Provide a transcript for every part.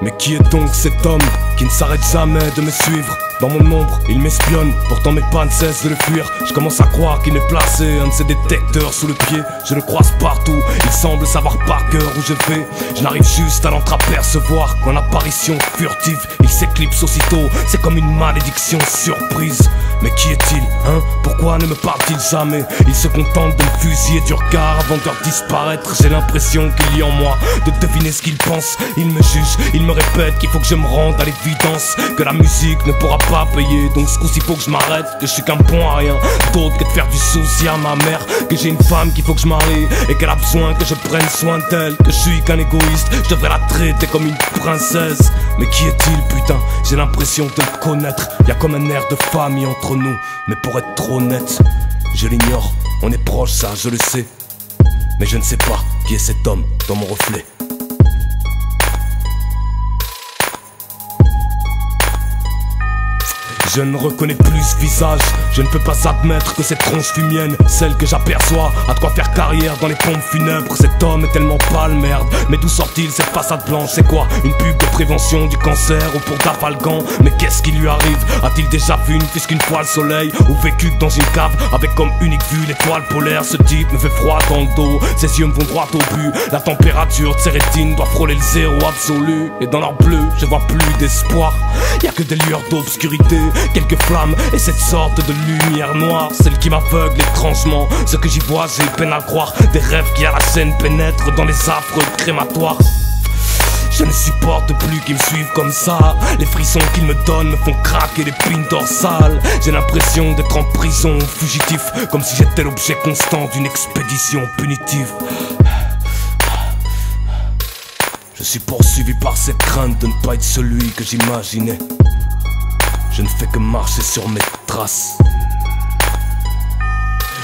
Mais qui est donc cet homme qui ne s'arrête jamais de me suivre? Dans mon ombre, il m'espionne, pourtant mes pas ne cessent de le fuir. Je commence à croire qu'il m'est placé un de ces détecteurs sous le pied. Je le croise partout, il semble savoir par cœur où je vais. Je n'arrive juste à l'entreapercevoir qu'en apparition furtive, il s'éclipse aussitôt, c'est comme une malédiction surprise. Mais qui est-il, hein? Pourquoi ne me parle-t-il jamais? Il se contente de me fusiller du regard avant de disparaître. J'ai l'impression qu'il y a en moi de deviner ce qu'il pense. Il me juge, il me répète qu'il faut que je me rende à l'évidence, que la musique ne pourra pas payer. Donc ce coup-ci faut que je m'arrête, que je suis qu'un bon à rien d'autre que de faire du souci à ma mère, que j'ai une femme qu'il faut que je marie et qu'elle a besoin que je prenne soin d'elle, que je suis qu'un égoïste, je devrais la traiter comme une princesse. Mais qui est-il, putain? J'ai l'impression de le connaître. Y'a comme un air de famille entre nous, mais pour être honnête, je l'ignore. On est proche, ça je le sais, mais je ne sais pas qui est cet homme dans mon reflet. Je ne reconnais plus ce visage, je ne peux pas admettre que cette tronche fut mienne, celle que j'aperçois, a de quoi faire carrière dans les pompes funèbres. Cet homme est tellement pâle, merde, mais d'où sort-il cette façade blanche? C'est quoi, une pub de prévention du cancer ou pour Dafalgan? Mais qu'est-ce qui lui arrive? A-t-il déjà vu une plus qu'une fois le soleil, ou vécu dans une cave avec comme unique vue l'étoile polaire? Ce type me fait froid dans le dos, ses yeux me vont droit au but. La température de ses rétines doit frôler le zéro absolu, et dans leur bleu, je vois plus d'espoir. Y'a que des lueurs d'obscurité, quelques flammes et cette sorte de lumière noire, celle qui m'aveugle étrangement. Ce que j'y vois, j'ai peine à le croire. Des rêves qui à la scène pénètrent dans les affreux crématoires. Je ne supporte plus qu'ils me suivent comme ça. Les frissons qu'ils me donnent me font craquer l'épine dorsale. J'ai l'impression d'être en prison, fugitif, comme si j'étais l'objet constant d'une expédition punitive. Je suis poursuivi par cette crainte de ne pas être celui que j'imaginais. Je ne fais que marcher sur mes traces.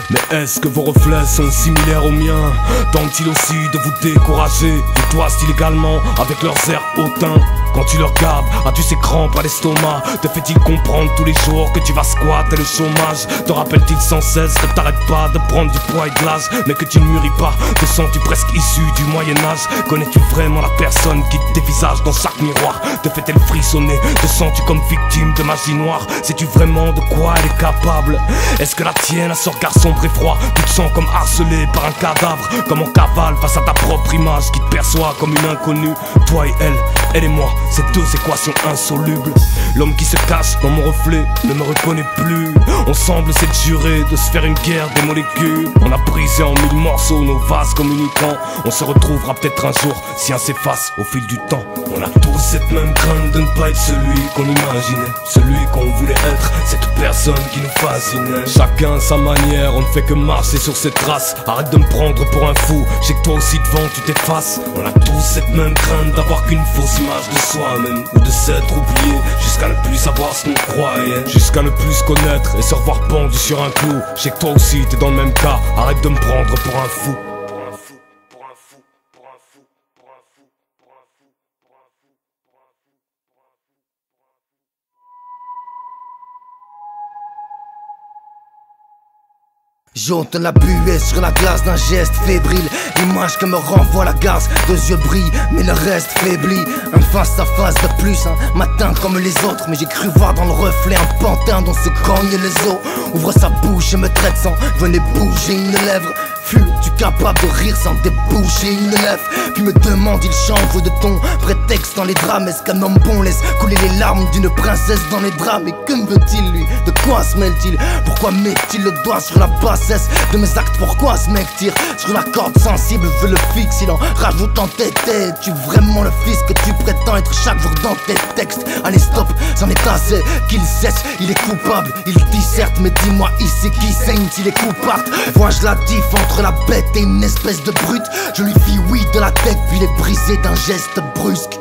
Mais est-ce que vos reflets sont similaires aux miens? Tentent-ils aussi de vous décourager? Ils toisent illégalement avec leurs airs hautains. Quand tu le regardes, as-tu ces crampes à l'estomac? Te fait-il comprendre tous les jours que tu vas squatter le chômage? Te rappelle-t-il sans cesse que t'arrêtes pas de prendre du poids et de l'âge, mais que tu ne mûris pas? Te sens-tu presque issu du Moyen-Âge? Connais-tu vraiment la personne qui te dévisage dans chaque miroir? Te fait-elle frissonner? Te sens-tu comme victime de magie noire? Sais-tu vraiment de quoi elle est capable? Est-ce que la tienne a ce regard sombre et froid? Tu te sens comme harcelé par un cadavre, comme en cavale face à ta propre image qui te perçoit comme une inconnue. Toi et elle et moi, ces deux équations insolubles. L'homme qui se cache dans mon reflet ne me reconnaît plus. On semble s'être juré de se faire une guerre des molécules. On a brisé en mille morceaux nos vases communicants. On se retrouvera peut-être un jour si un s'efface au fil du temps. On a tous cette même crainte de ne pas être celui qu'on imaginait, celui qu'on voulait être, cette personne qui nous fascinait. Chacun à sa manière, on ne fait que marcher sur ses traces. Arrête de me prendre pour un fou, j'ai que toi aussi devant tu t'effaces. On a tous cette même crainte d'avoir qu'une fausse image de soi-même, ou de s'être oublié jusqu'à ne plus savoir ce qu'on croyait, jusqu'à ne plus se connaître et se revoir pendu sur un clou. J'ai que toi aussi t'es dans le même cas, arrête de me prendre pour un fou. J'ôte la buée sur la glace d'un geste fébrile. L'image que me renvoie la garce, deux yeux brillent mais le reste faiblit. Un face à face de plus, un matin comme les autres. Mais j'ai cru voir dans le reflet un pantin dont se cognent les os. Ouvre sa bouche et me traite sans venez bouger une lèvre. Fus-tu capable de rire sans déboucher une lèvre? Puis me demande, il change de ton prétexte dans les drames. Est-ce qu'un homme bon laisse couler les larmes d'une princesse dans les draps? Mais que me veut-il lui? De quoi se mêle-t-il? Pourquoi met-il le doigt sur la bassesse de mes actes? Pourquoi ce mec tire sur la corde sensible? Veut le fixe, il en rajoute en tête. Es-tu vraiment le fils que tu prétends être chaque jour dans tes textes? Allez stop, c'en est assez, qu'il cesse, il est coupable. Il dit certes, mais dis-moi ici qui saigne s'il est coupable. Vois-je la diff entre la bête et une espèce de brute? Je lui fis oui de la tête, puis il est brisé d'un geste brusque.